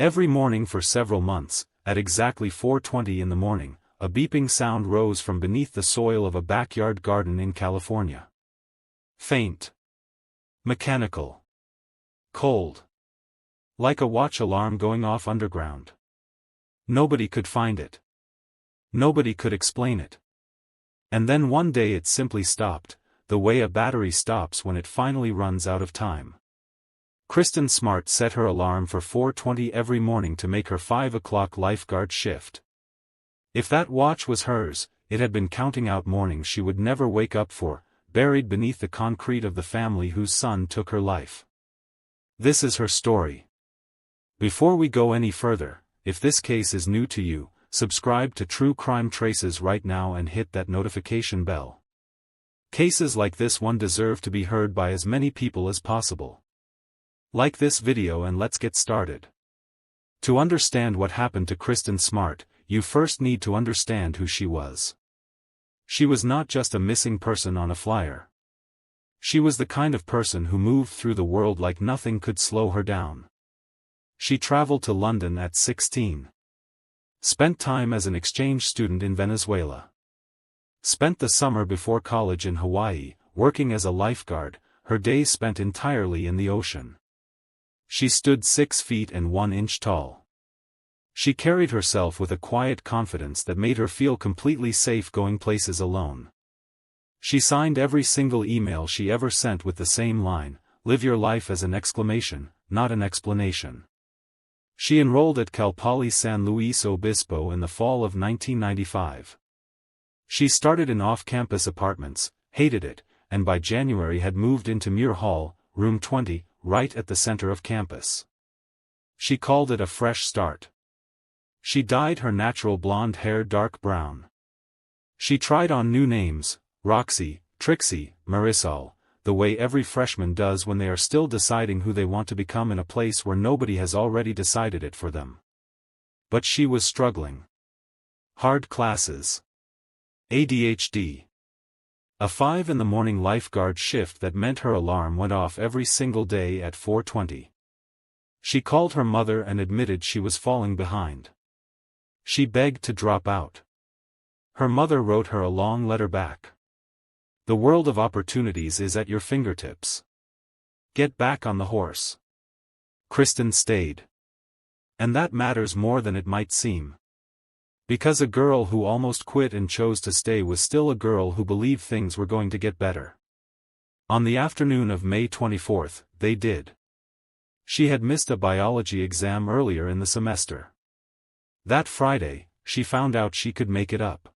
Every morning for several months, at exactly 4:20 in the morning, a beeping sound rose from beneath the soil of a backyard garden in California. Faint. Mechanical. Cold. Like a watch alarm going off underground. Nobody could find it. Nobody could explain it. And then one day it simply stopped, the way a battery stops when it finally runs out of time. KRISTEN SMART set her alarm for 4:20 every morning to make her 5 o'clock lifeguard shift. If that watch was hers, it had been counting out mornings she would never wake up for, buried beneath the concrete of the family whose son took her life. This is her story. Before we go any further, if this case is new to you, subscribe to True Crime Traces right now and hit that notification bell. Cases like this one deserve to be heard by as many people as possible. Like this video and let's get started. To understand what happened to KRISTEN SMART, you first need to understand who she was. She was not just a missing person on a flyer. She was the kind of person who moved through the world like nothing could slow her down. She traveled to London at 16. Spent time as an exchange student in Venezuela. Spent the summer before college in Hawaii, working as a lifeguard, her days spent entirely in the ocean. She stood 6 feet and 1 inch tall. She carried herself with a quiet confidence that made her feel completely safe going places alone. She signed every single email she ever sent with the same line, "Live your life as an exclamation, not an explanation." She enrolled at Cal Poly San Luis Obispo in the fall of 1995. She started in off-campus apartments, hated it, and by January had moved into Muir Hall, room 20, right at the center of campus. She called it a fresh start. She dyed her natural blonde hair dark brown. She tried on new names, Roxy, Trixie, Marisol, the way every freshman does when they are still deciding who they want to become in a place where nobody has already decided it for them. But she was struggling. Hard classes. ADHD. A 5 in the morning lifeguard shift that meant her alarm went off every single day at 4:20. She called her mother and admitted she was falling behind. She begged to drop out. Her mother wrote her a long letter back. The world of opportunities is at your fingertips. Get back on the horse. KRISTEN stayed. And that matters more than it might seem. Because a girl who almost quit and chose to stay was still a girl who believed things were going to get better. On the afternoon of May 24th, they did. She had missed a biology exam earlier in the semester. That Friday, she found out she could make it up.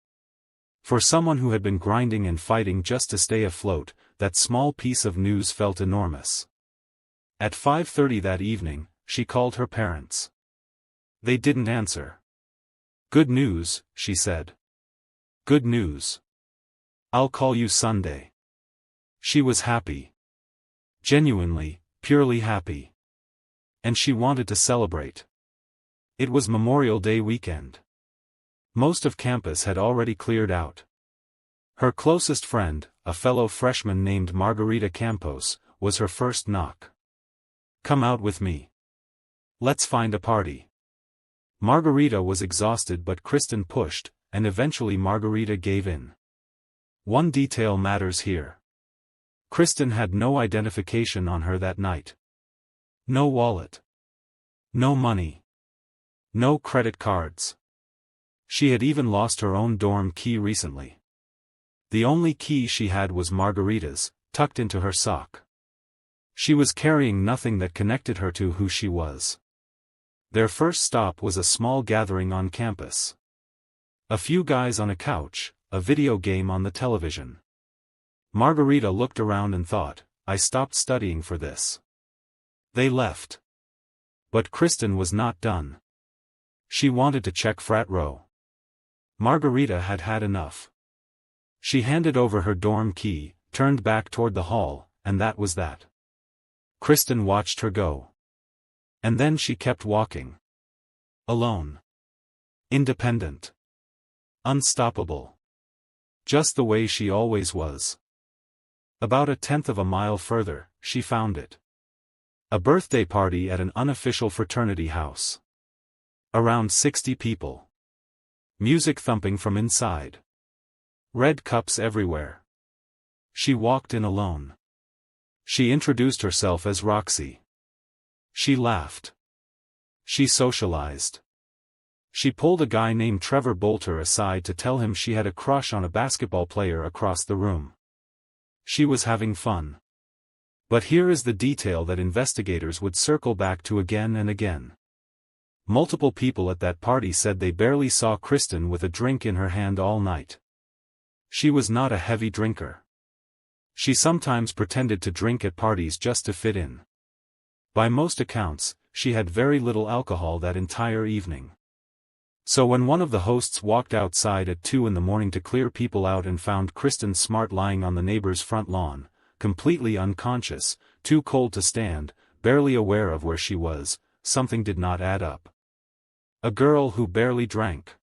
For someone who had been grinding and fighting just to stay afloat, that small piece of news felt enormous. At 5:30 that evening, she called her parents. They didn't answer. "Good news," she said. "Good news. I'll call you Sunday." She was happy. Genuinely, purely happy. And she wanted to celebrate. It was Memorial Day weekend. Most of campus had already cleared out. Her closest friend, a fellow freshman named Margarita Campos, was her first knock. "Come out with me. Let's find a party." Margarita was exhausted but KRISTEN pushed, and eventually Margarita gave in. One detail matters here. KRISTEN had no identification on her that night. No wallet. No money. No credit cards. She had even lost her own dorm key recently. The only key she had was Margarita's, tucked into her sock. She was carrying nothing that connected her to who she was. Their first stop was a small gathering on campus. A few guys on a couch, a video game on the television. Margarita looked around and thought, "I stopped studying for this." They left. But KRISTEN was not done. She wanted to check frat row. Margarita had had enough. She handed over her dorm key, turned back toward the hall, and that was that. KRISTEN watched her go. And then she kept walking. Alone. Independent. Unstoppable. Just the way she always was. About 1/10 of a mile further, she found it. A birthday party at an unofficial fraternity house. Around 60 people. Music thumping from inside. Red cups everywhere. She walked in alone. She introduced herself as Roxy. She laughed. She socialized. She pulled a guy named Trevor Bolter aside to tell him she had a crush on a basketball player across the room. She was having fun. But here is the detail that investigators would circle back to again and again. Multiple people at that party said they barely saw Kristen with a drink in her hand all night. She was not a heavy drinker. She sometimes pretended to drink at parties just to fit in. By most accounts, she had very little alcohol that entire evening. So when one of the hosts walked outside at 2 in the morning to clear people out and found KRISTEN SMART lying on the neighbor's front lawn, completely unconscious, too cold to stand, barely aware of where she was, something did not add up. A girl who barely drank.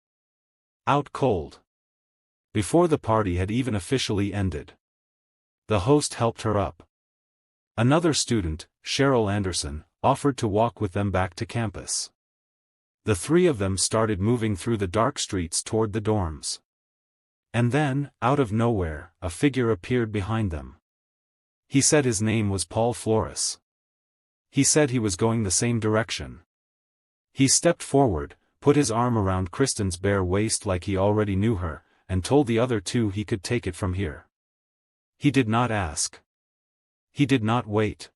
Out cold. Before the party had even officially ended. The host helped her up. Another student, Cheryl Anderson, offered to walk with them back to campus. The three of them started moving through the dark streets toward the dorms. And then, out of nowhere, a figure appeared behind them. He said his name was Paul Flores. He said he was going the same direction. He stepped forward, put his arm around Kristen's bare waist like he already knew her, and told the other two he could take it from here. He did not ask. He did not wait.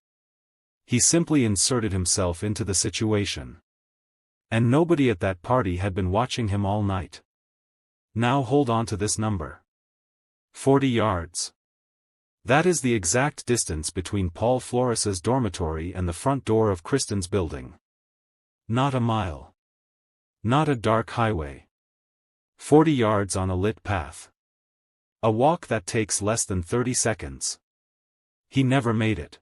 He simply inserted himself into the situation. And nobody at that party had been watching him all night. Now hold on to this number. 40 yards. That is the exact distance between Paul Flores's dormitory and the front door of Kristen's building. Not a mile. Not a dark highway. 40 yards on a lit path. A walk that takes less than 30 seconds. He never made it.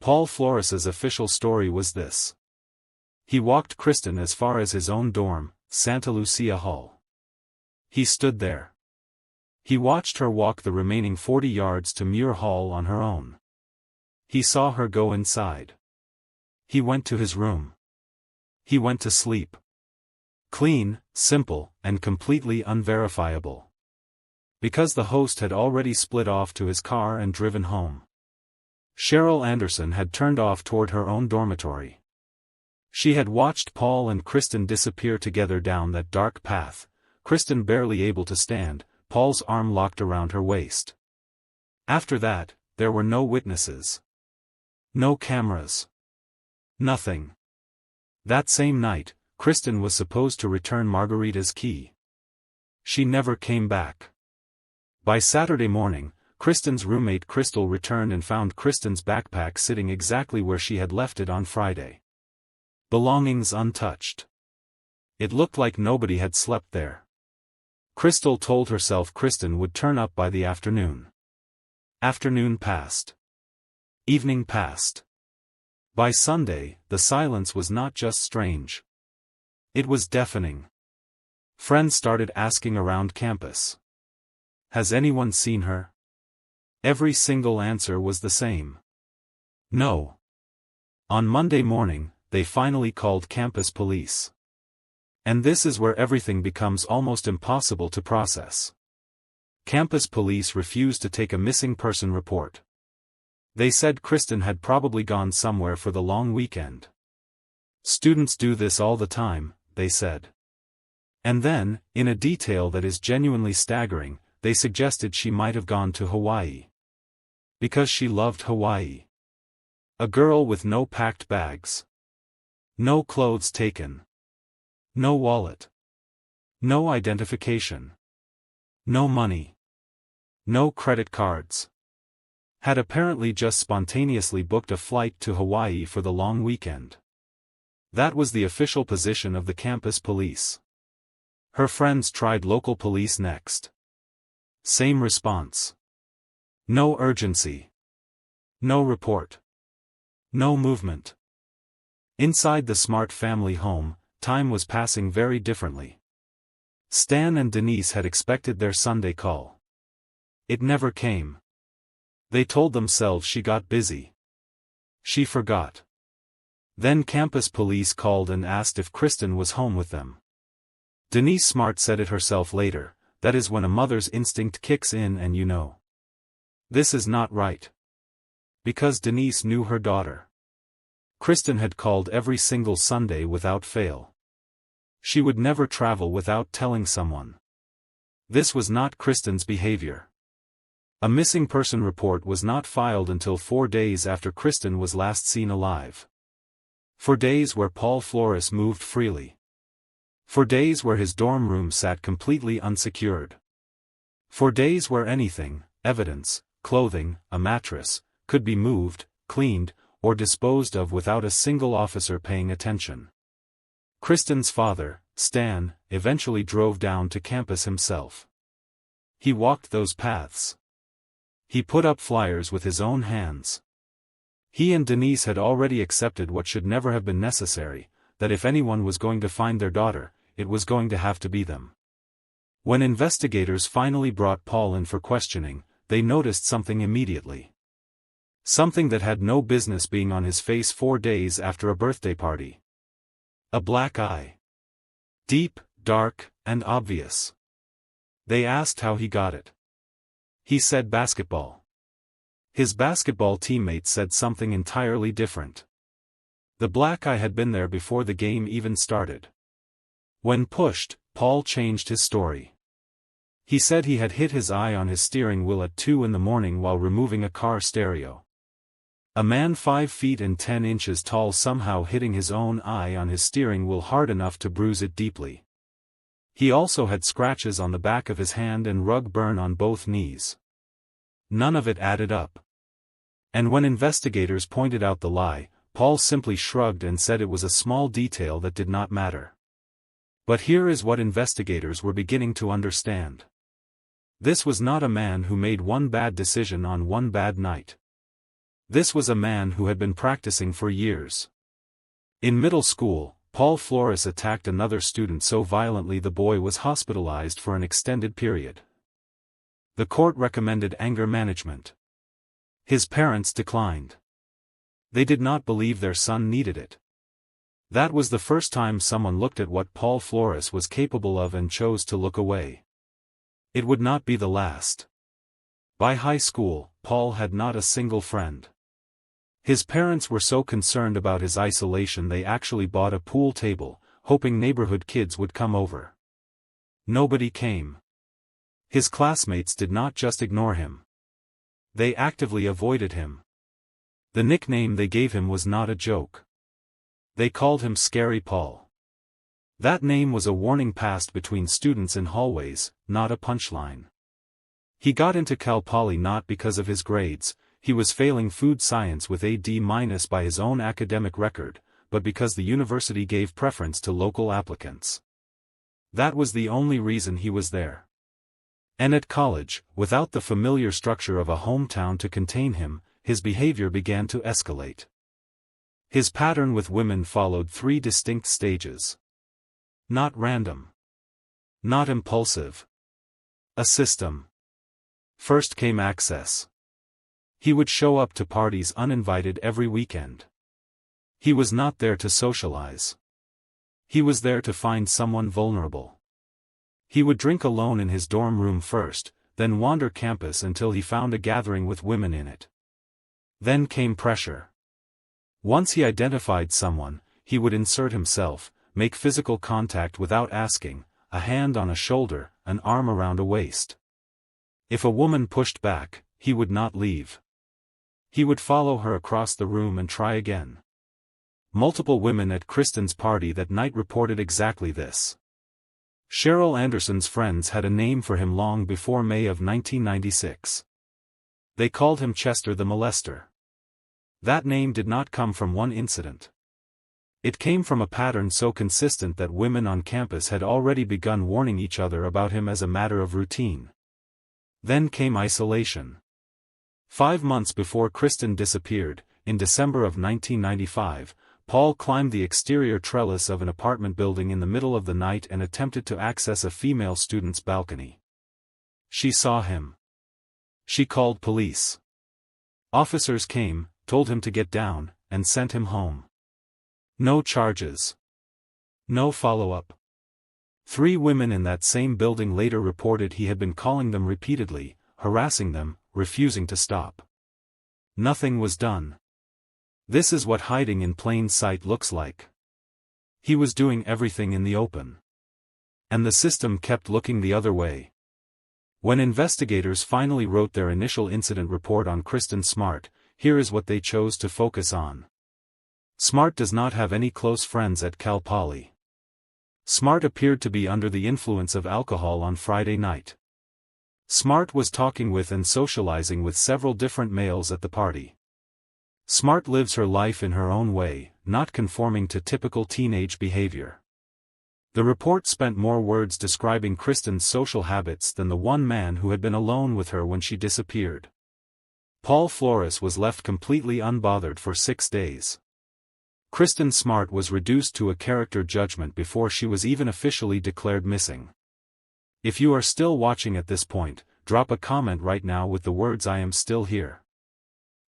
Paul Flores's official story was this. He walked Kristen as far as his own dorm, Santa Lucia Hall. He stood there. He watched her walk the remaining 40 yards to Muir Hall on her own. He saw her go inside. He went to his room. He went to sleep. Clean, simple, and completely unverifiable. Because the host had already split off to his car and driven home. Cheryl Anderson had turned off toward her own dormitory. She had watched Paul and Kristen disappear together down that dark path, Kristen barely able to stand, Paul's arm locked around her waist. After that, there were no witnesses. No cameras. Nothing. That same night, Kristen was supposed to return Margarita's key. She never came back. By Saturday morning, Kristen's roommate Crystal returned and found Kristen's backpack sitting exactly where she had left it on Friday. Belongings untouched. It looked like nobody had slept there. Crystal told herself Kristen would turn up by the afternoon. Afternoon passed. Evening passed. By Sunday, the silence was not just strange. It was deafening. Friends started asking around campus. Has anyone seen her? Every single answer was the same. No. On Monday morning, they finally called campus police. And this is where everything becomes almost impossible to process. Campus police refused to take a missing person report. They said Kristen had probably gone somewhere for the long weekend. Students do this all the time, they said. And then, in a detail that is genuinely staggering, they suggested she might have gone to Hawaii. Because she loved Hawaii. A girl with no packed bags. No clothes taken. No wallet. No identification. No money. No credit cards. Had apparently just spontaneously booked a flight to Hawaii for the long weekend. That was the official position of the campus police. Her friends tried local police next. Same response. No urgency. No report. No movement. Inside the Smart family home, time was passing very differently. Stan and Denise had expected their Sunday call. It never came. They told themselves she got busy. She forgot. Then campus police called and asked if Kristen was home with them. Denise Smart said it herself later, that is when a mother's instinct kicks in and you know. This is not right. Because Denise knew her daughter. Kristen had called every single Sunday without fail. She would never travel without telling someone. This was not Kristen's behavior. A missing person report was not filed until 4 days after Kristen was last seen alive. For days where Paul Flores moved freely. For days where his dorm room sat completely unsecured. For days where anything, evidence, clothing, a mattress, could be moved, cleaned, or disposed of without a single officer paying attention. Kristen's father, Stan, eventually drove down to campus himself. He walked those paths. He put up flyers with his own hands. He and Denise had already accepted what should never have been necessary, that if anyone was going to find their daughter, it was going to have to be them. When investigators finally brought Paul in for questioning, they noticed something immediately. Something that had no business being on his face 4 days after a birthday party. A black eye. Deep, dark, and obvious. They asked how he got it. He said basketball. His basketball teammates said something entirely different. The black eye had been there before the game even started. When pushed, Paul changed his story. He said he had hit his eye on his steering wheel at 2 in the morning while removing a car stereo. A man 5 feet and 10 inches tall somehow hitting his own eye on his steering wheel hard enough to bruise it deeply. He also had scratches on the back of his hand and rug burn on both knees. None of it added up. And when investigators pointed out the lie, Paul simply shrugged and said it was a small detail that did not matter. But here is what investigators were beginning to understand. This was not a man who made one bad decision on one bad night. This was a man who had been practicing for years. In middle school, Paul Flores attacked another student so violently the boy was hospitalized for an extended period. The court recommended anger management. His parents declined. They did not believe their son needed it. That was the first time someone looked at what Paul Flores was capable of and chose to look away. It would not be the last. By high school, Paul had not a single friend. His parents were so concerned about his isolation they actually bought a pool table, hoping neighborhood kids would come over. Nobody came. His classmates did not just ignore him. They actively avoided him. The nickname they gave him was not a joke. They called him Scary Paul. That name was a warning passed between students in hallways, not a punchline. He got into Cal Poly not because of his grades. He was failing food science with a D- by his own academic record, but because the university gave preference to local applicants. That was the only reason he was there. And at college, without the familiar structure of a hometown to contain him, his behavior began to escalate. His pattern with women followed 3 distinct stages. Not random. Not impulsive. A system. First came access. He would show up to parties uninvited every weekend. He was not there to socialize. He was there to find someone vulnerable. He would drink alone in his dorm room first, then wander campus until he found a gathering with women in it. Then came pressure. Once he identified someone, he would insert himself, make physical contact without asking, a hand on a shoulder, an arm around a waist. If a woman pushed back, he would not leave. He would follow her across the room and try again. Multiple women at Kristen's party that night reported exactly this. Cheryl Anderson's friends had a name for him long before May of 1996. They called him Chester the Molester. That name did not come from one incident. It came from a pattern so consistent that women on campus had already begun warning each other about him as a matter of routine. Then came isolation. 5 months before Kristen disappeared, in December of 1995, Paul climbed the exterior trellis of an apartment building in the middle of the night and attempted to access a female student's balcony. She saw him. She called police. Officers came, told him to get down, and sent him home. No charges. No follow-up. 3 women in that same building later reported he had been calling them repeatedly, harassing them, refusing to stop. Nothing was done. This is what hiding in plain sight looks like. He was doing everything in the open. And the system kept looking the other way. When investigators finally wrote their initial incident report on KRISTEN SMART, here is what they chose to focus on. Smart does not have any close friends at Cal Poly. Smart appeared to be under the influence of alcohol on Friday night. Smart was talking with and socializing with several different males at the party. Smart lives her life in her own way, not conforming to typical teenage behavior. The report spent more words describing KRISTEN's social habits than the one man who had been alone with her when she disappeared. Paul Flores was left completely unbothered for 6 days. KRISTEN SMART was reduced to a character judgment before she was even officially declared missing. If you are still watching at this point, drop a comment right now with the words "I am still here."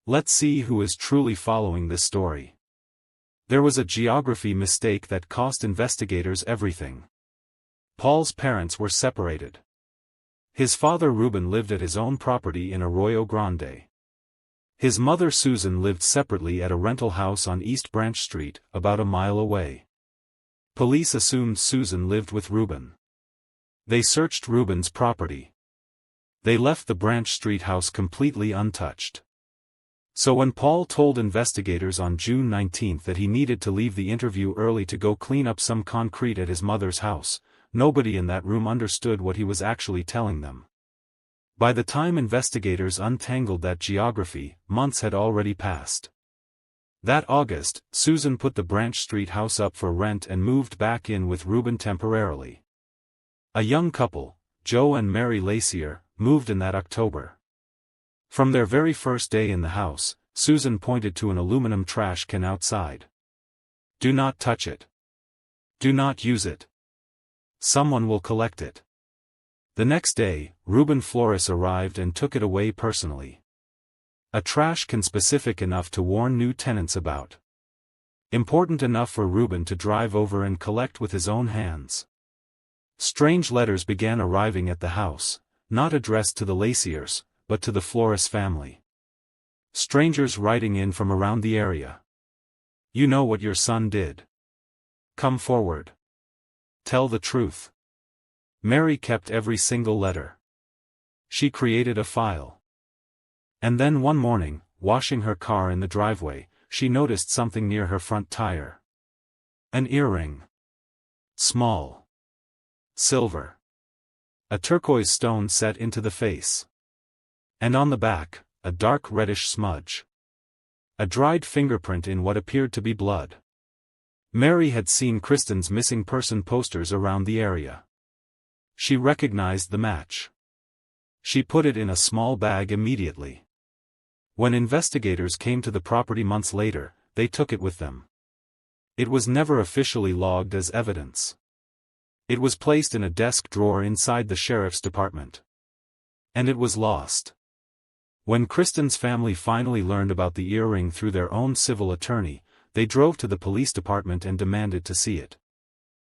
Let's see who is truly following this story. There was a geography mistake that cost investigators everything. Paul's parents were separated. His father Ruben lived at his own property in Arroyo Grande. His mother Susan lived separately at a rental house on East Branch Street, about a mile away. Police assumed Susan lived with Ruben. They searched Ruben's property. They left the Branch Street house completely untouched. So when Paul told investigators on June 19 that he needed to leave the interview early to go clean up some concrete at his mother's house, nobody in that room understood what he was actually telling them. By the time investigators untangled that geography, months had already passed. That August, Susan put the Branch Street house up for rent and moved back in with Ruben temporarily. A young couple, Joe and Mary Lacier, moved in that October. From their very first day in the house, Susan pointed to an aluminum trash can outside. "Do not touch it. Do not use it. Someone will collect it." The next day, Ruben Flores arrived and took it away personally. A trash can specific enough to warn new tenants about. Important enough for Ruben to drive over and collect with his own hands. Strange letters began arriving at the house, not addressed to the Laciers, but to the Flores family. Strangers writing in from around the area. "You know what your son did. Come forward. Tell the truth." Mary kept every single letter. She created a file. And then one morning, washing her car in the driveway, she noticed something near her front tire. An earring. Small. Silver. A turquoise stone set into the face. And on the back, a dark reddish smudge. A dried fingerprint in what appeared to be blood. Mary had seen KRISTEN's missing person posters around the area. She recognized the match. She put it in a small bag immediately. When investigators came to the property months later, they took it with them. It was never officially logged as evidence. It was placed in a desk drawer inside the sheriff's department. And it was lost. When KRISTEN's family finally learned about the earring through their own civil attorney, they drove to the police department and demanded to see it.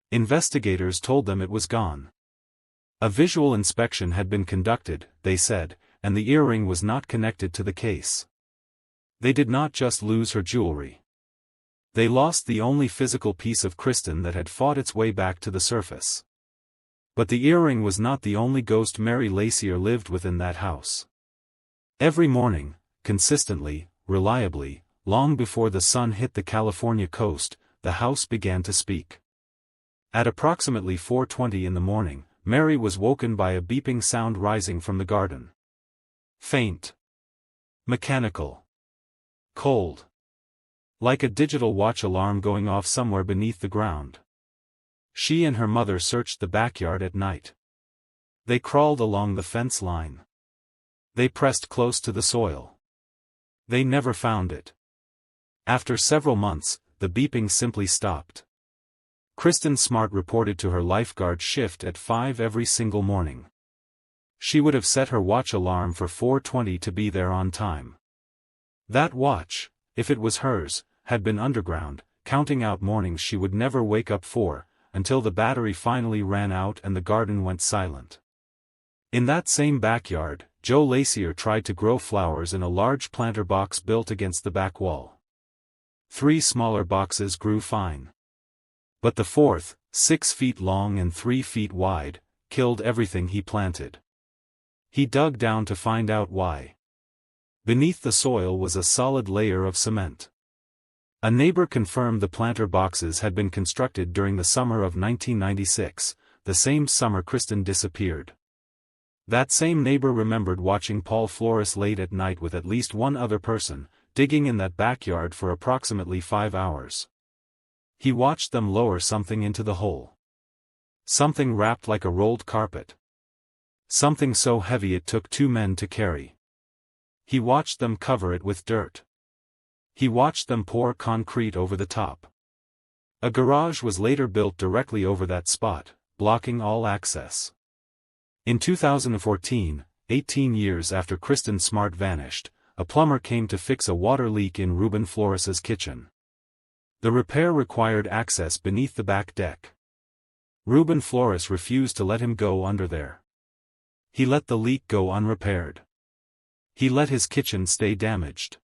Investigators told them it was gone. A visual inspection had been conducted, they said, and the earring was not connected to the case. They did not just lose her jewelry. They lost the only physical piece of KRISTEN that had fought its way back to the surface. But the earring was not the only ghost Mary Lacier lived with in that house. Every morning, consistently, reliably, long before the sun hit the California coast, the house began to speak. At approximately 4:20 in the morning, Mary was woken by a beeping sound rising from the garden. Faint. Mechanical. Cold. Like a digital watch alarm going off somewhere beneath the ground. She and her mother searched the backyard at night. They crawled along the fence line. They pressed close to the soil. They never found it. After several months, the beeping simply stopped. KRISTEN SMART reported to her lifeguard shift at 5 every single morning. She would have set her watch alarm for 4:20 to be there on time. That watch, if it was hers, had been underground, counting out mornings she would never wake up for, until the battery finally ran out and the garden went silent. In that same backyard, Joe Lacier tried to grow flowers in a large planter box built against the back wall. 3 smaller boxes grew fine. But the fourth, 6 feet long and 3 feet wide, killed everything he planted. He dug down to find out why. Beneath the soil was a solid layer of cement. A neighbor confirmed the planter boxes had been constructed during the summer of 1996, the same summer KRISTEN disappeared. That same neighbor remembered watching Paul Flores late at night with at least one other person, digging in that backyard for approximately 5 hours. He watched them lower something into the hole. Something wrapped like a rolled carpet. Something so heavy it took 2 men to carry. He watched them cover it with dirt. He watched them pour concrete over the top. A garage was later built directly over that spot, blocking all access. In 2014, 18 years after KRISTEN SMART vanished, a plumber came to fix a water leak in Ruben Flores's kitchen. The repair required access beneath the back deck. Ruben Flores refused to let him go under there. He let the leak go unrepaired. He let his kitchen stay damaged.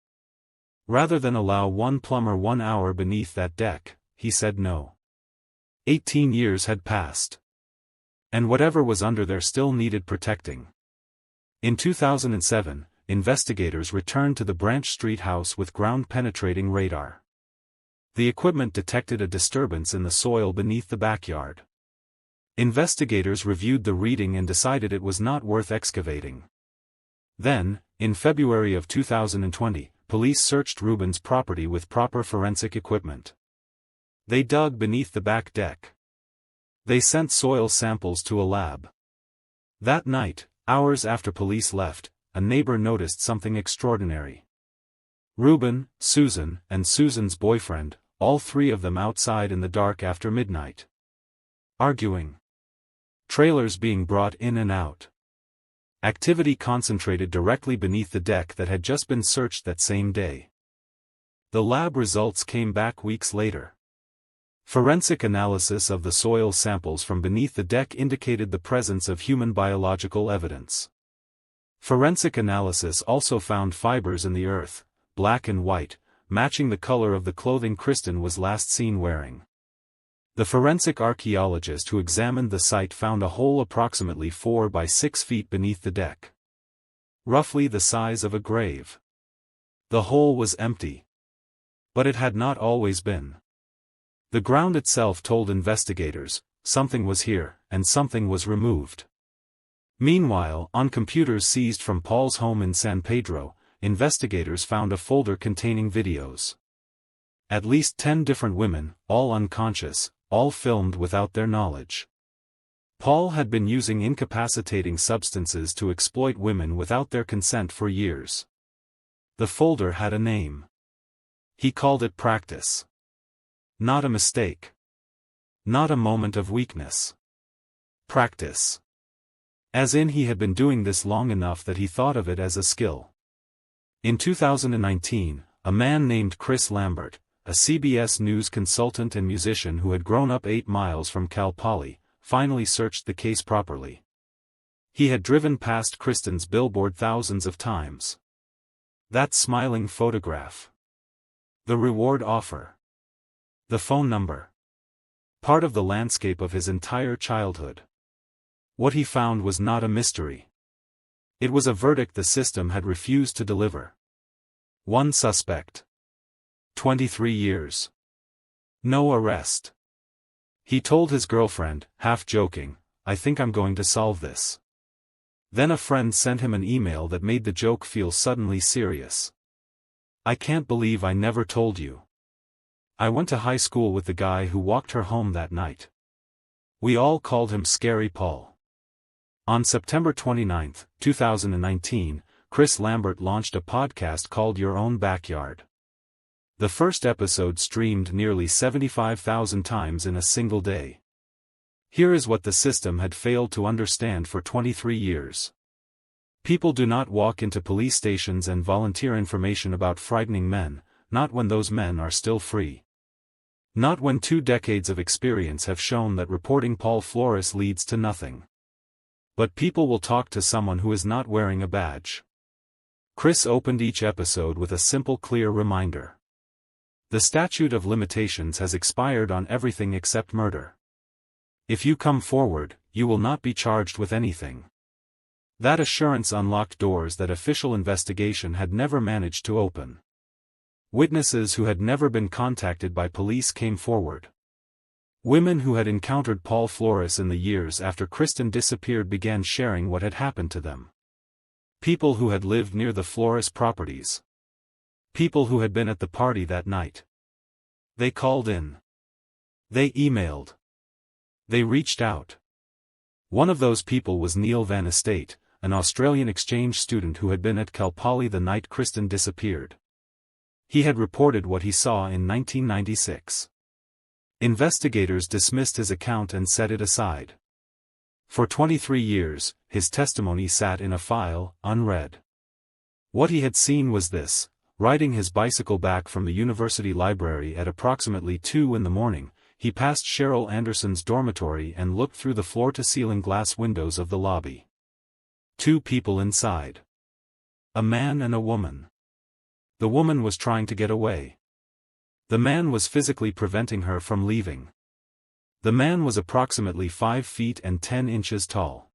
Rather than allow one plumber 1 hour beneath that deck, he said no. 18 years had passed. And whatever was under there still needed protecting. In 2007, investigators returned to the Branch Street house with ground-penetrating radar. The equipment detected a disturbance in the soil beneath the backyard. Investigators reviewed the reading and decided it was not worth excavating. Then, in February of 2020, police searched Ruben's property with proper forensic equipment. They dug beneath the back deck. They sent soil samples to a lab. That night, hours after police left, a neighbor noticed something extraordinary. Ruben, Susan, and Susan's boyfriend, all 3 of them outside in the dark after midnight. Arguing. Trailers being brought in and out. Activity concentrated directly beneath the deck that had just been searched that same day. The lab results came back weeks later. Forensic analysis of the soil samples from beneath the deck indicated the presence of human biological evidence. Forensic analysis also found fibers in the earth, black and white, matching the color of the clothing KRISTEN was last seen wearing. The forensic archaeologist who examined the site found a hole approximately 4 by 6 feet beneath the deck. Roughly the size of a grave. The hole was empty. But it had not always been. The ground itself told investigators, something was here, and something was removed. Meanwhile, on computers seized from Paul's home in San Pedro, investigators found a folder containing videos. At least 10 different women, all unconscious, all filmed without their knowledge. Paul had been using incapacitating substances to exploit women without their consent for years. The folder had a name. He called it practice. Not a mistake. Not a moment of weakness. Practice. As in he had been doing this long enough that he thought of it as a skill. In 2019, a man named Chris Lambert, a CBS News consultant and musician who had grown up 8 miles from Cal Poly, finally searched the case properly. He had driven past KRISTEN's billboard thousands of times. That smiling photograph. The reward offer. The phone number. Part of the landscape of his entire childhood. What he found was not a mystery. It was a verdict the system had refused to deliver. One suspect. 23 years. No arrest. He told his girlfriend, half joking, "I think I'm going to solve this." Then a friend sent him an email that made the joke feel suddenly serious. "I can't believe I never told you. I went to high school with the guy who walked her home that night. We all called him Scary Paul." On September 29, 2019, Chris Lambert launched a podcast called Your Own Backyard. The first episode streamed nearly 75,000 times in a single day. Here is what the system had failed to understand for 23 years. People do not walk into police stations and volunteer information about frightening men, not when those men are still free. Not when 2 decades of experience have shown that reporting Paul Flores leads to nothing. But people will talk to someone who is not wearing a badge. Chris opened each episode with a simple, clear reminder. The statute of limitations has expired on everything except murder. If you come forward, you will not be charged with anything. That assurance unlocked doors that official investigation had never managed to open. Witnesses who had never been contacted by police came forward. Women who had encountered Paul Flores in the years after KRISTEN disappeared began sharing what had happened to them. People who had lived near the Flores properties. People who had been at the party that night. They called in. They emailed. They reached out. One of those people was Neil Van Estate, an Australian exchange student who had been at Cal Poly the night KRISTEN disappeared. He had reported what he saw in 1996. Investigators dismissed his account and set it aside. For 23 years, his testimony sat in a file, unread. What he had seen was this: riding his bicycle back from the university library at approximately 2 a.m, he passed Cheryl Anderson's dormitory and looked through the floor-to-ceiling glass windows of the lobby. 2 people inside. A man and a woman. The woman was trying to get away. The man was physically preventing her from leaving. The man was approximately 5 feet and 10 inches tall.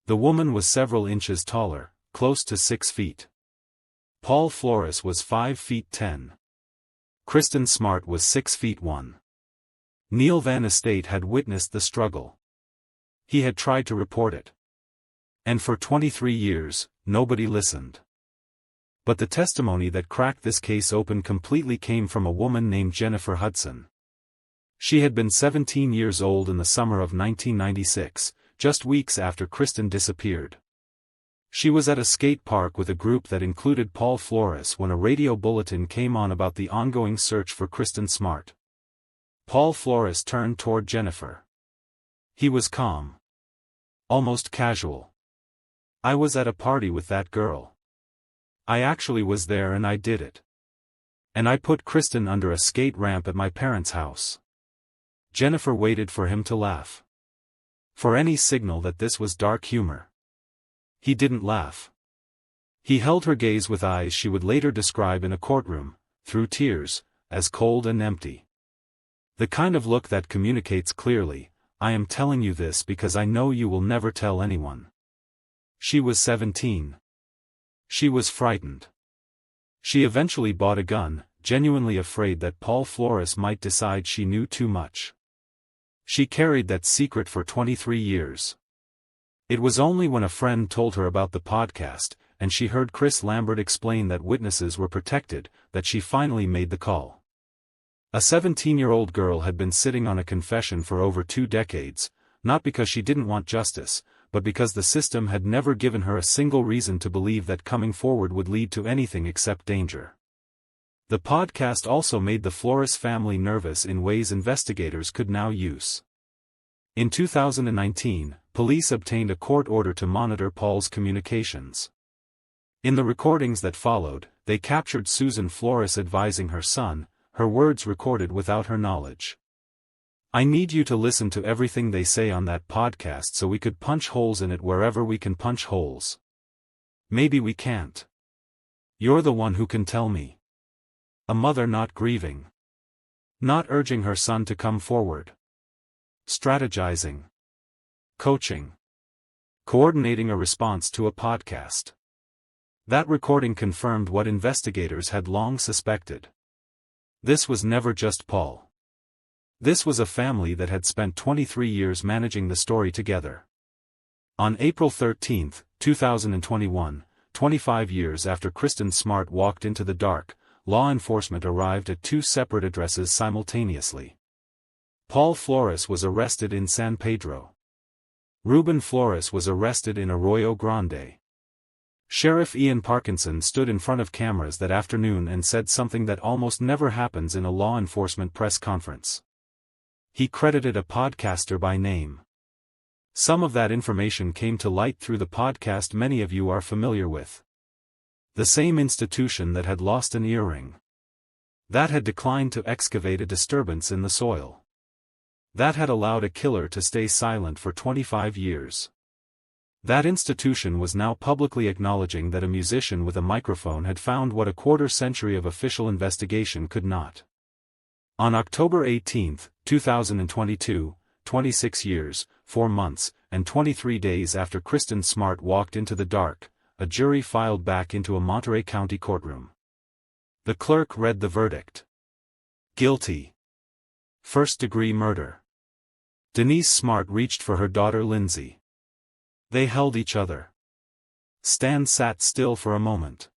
The woman was several inches taller, close to 6 feet. Paul Flores was 5 feet 10. KRISTEN SMART was 6 feet 1. Neil Van Estate had witnessed the struggle. He had tried to report it. And for 23 years, nobody listened. But the testimony that cracked this case open completely came from a woman named Jennifer Hudson. She had been 17 years old in the summer of 1996, just weeks after KRISTEN disappeared. She was at a skate park with a group that included Paul Flores when a radio bulletin came on about the ongoing search for KRISTEN SMART. Paul Flores turned toward Jennifer. He was calm. Almost casual. "I was at a party with that girl. I actually was there and I did it. And I put KRISTEN under a skate ramp at my parents' house." Jennifer waited for him to laugh. For any signal that this was dark humor. He didn't laugh. He held her gaze with eyes she would later describe in a courtroom, through tears, as cold and empty. The kind of look that communicates clearly, "I am telling you this because I know you will never tell anyone." She was 17. She was frightened. She eventually bought a gun, genuinely afraid that Paul Flores might decide she knew too much. She carried that secret for 23 years. It was only when a friend told her about the podcast, and she heard Chris Lambert explain that witnesses were protected, that she finally made the call. A 17-year-old girl had been sitting on a confession for over 2 decades, not because she didn't want justice, but because the system had never given her a single reason to believe that coming forward would lead to anything except danger. The podcast also made the Flores family nervous in ways investigators could now use. In 2019, police obtained a court order to monitor Paul's communications. In the recordings that followed, they captured Susan Flores advising her son, her words recorded without her knowledge. "I need you to listen to everything they say on that podcast so we could punch holes in it wherever we can punch holes. Maybe we can't. You're the one who can tell me." A mother not grieving. Not urging her son to come forward. Strategizing. Coaching. Coordinating a response to a podcast. That recording confirmed what investigators had long suspected. This was never just Paul. This was a family that had spent 23 years managing the story together. On April 13, 2021, 25 years after KRISTEN SMART walked into the dark, law enforcement arrived at 2 separate addresses simultaneously. Paul Flores was arrested in San Pedro. Ruben Flores was arrested in Arroyo Grande. Sheriff Ian Parkinson stood in front of cameras that afternoon and said something that almost never happens in a law enforcement press conference. He credited a podcaster by name. Some of that information came to light through the podcast many of you are familiar with. The same institution that had lost an earring. That had declined to excavate a disturbance in the soil. That had allowed a killer to stay silent for 25 years. That institution was now publicly acknowledging that a musician with a microphone had found what a quarter-century of official investigation could not. On October 18, 2022, 26 years, 4 months, and 23 days after KRISTEN SMART walked into the dark, a jury filed back into a Monterey County courtroom. The clerk read the verdict. Guilty. First-degree murder. Denise Smart reached for her daughter Lindsay. They held each other. Stan sat still for a moment.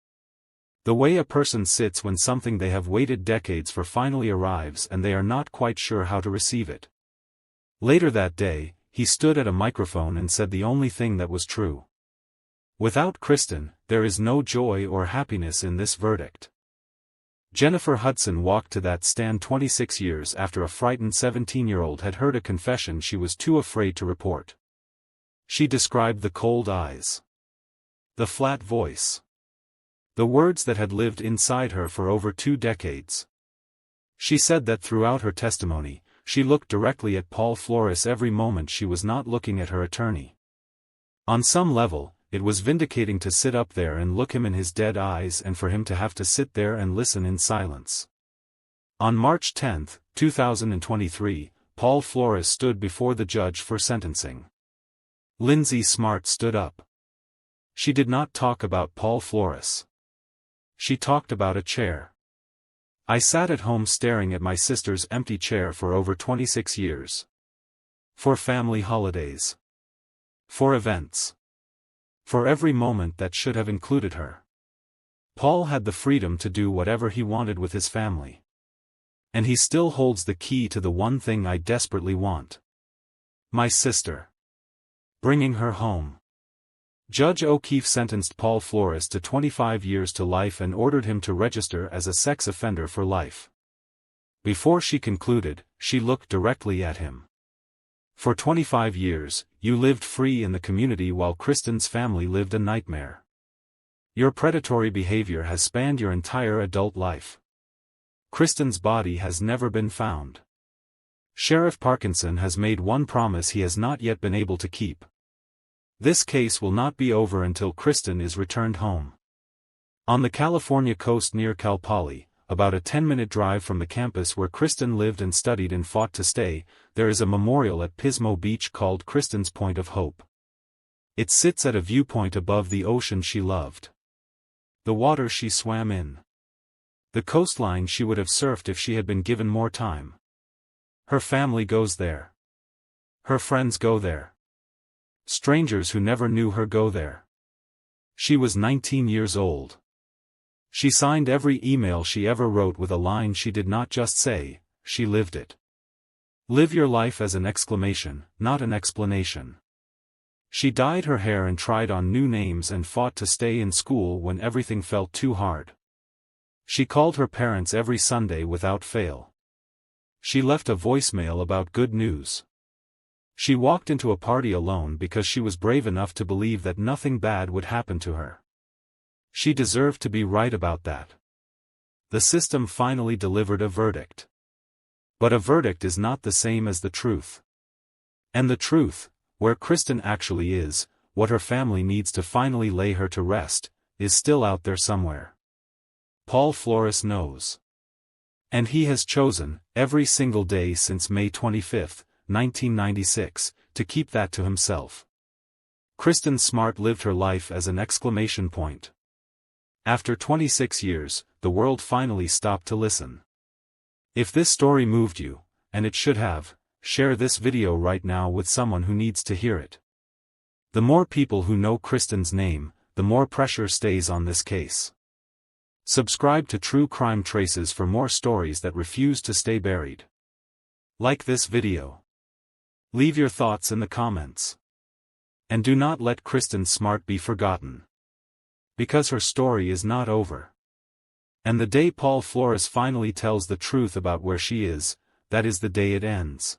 The way a person sits when something they have waited decades for finally arrives and they are not quite sure how to receive it. Later that day, he stood at a microphone and said the only thing that was true. Without KRISTEN, there is no joy or happiness in this verdict. Jennifer Hudson walked to that stand 26 years after a frightened 17-year-old had heard a confession she was too afraid to report. She described the cold eyes, the flat voice, the words that had lived inside her for over 2 decades. She said that throughout her testimony, she looked directly at Paul Flores every moment she was not looking at her attorney. On some level, it was vindicating to sit up there and look him in his dead eyes and for him to have to sit there and listen in silence. On March 10, 2023, Paul Flores stood before the judge for sentencing. Lindsay Smart stood up. She did not talk about Paul Flores. She talked about a chair. I sat at home staring at my sister's empty chair for over 26 years. For family holidays. For events. For every moment that should have included her. Paul had the freedom to do whatever he wanted with his family. And he still holds the key to the one thing I desperately want. My sister. Bringing her home. Judge O'Keefe sentenced Paul Flores to 25 years to life and ordered him to register as a sex offender for life. Before she concluded, she looked directly at him. For 25 years, you lived free in the community while KRISTEN's family lived a nightmare. Your predatory behavior has spanned your entire adult life. KRISTEN's body has never been found. Sheriff Parkinson has made one promise he has not yet been able to keep. This case will not be over until KRISTEN is returned home. On the California coast near Cal Poly, about a 10-minute drive from the campus where KRISTEN lived and studied and fought to stay, there is a memorial at Pismo Beach called KRISTEN's Point of Hope. It sits at a viewpoint above the ocean she loved. The water she swam in. The coastline she would have surfed if she had been given more time. Her family goes there. Her friends go there. Strangers who never knew her go there. She was 19 years old. She signed every email she ever wrote with a line she did not just say, she lived it. Live your life as an exclamation, not an explanation. She dyed her hair and tried on new names and fought to stay in school when everything felt too hard. She called her parents every Sunday without fail. She left a voicemail about good news. She walked into a party alone because she was brave enough to believe that nothing bad would happen to her. She deserved to be right about that. The system finally delivered a verdict. But a verdict is not the same as the truth. And the truth, where KRISTEN actually is, what her family needs to finally lay her to rest, is still out there somewhere. Paul Flores knows. And he has chosen, every single day since May 25, 1996, to keep that to himself. KRISTEN SMART lived her life as an exclamation point. After 26 years, the world finally stopped to listen. If this story moved you, and it should have, share this video right now with someone who needs to hear it. The more people who know KRISTEN's name, the more pressure stays on this case. Subscribe to True Crime Traces for more stories that refuse to stay buried. Like this video. Leave your thoughts in the comments. And do not let KRISTEN SMART be forgotten. Because her story is not over. And the day Paul Flores finally tells the truth about where she is, that is the day it ends.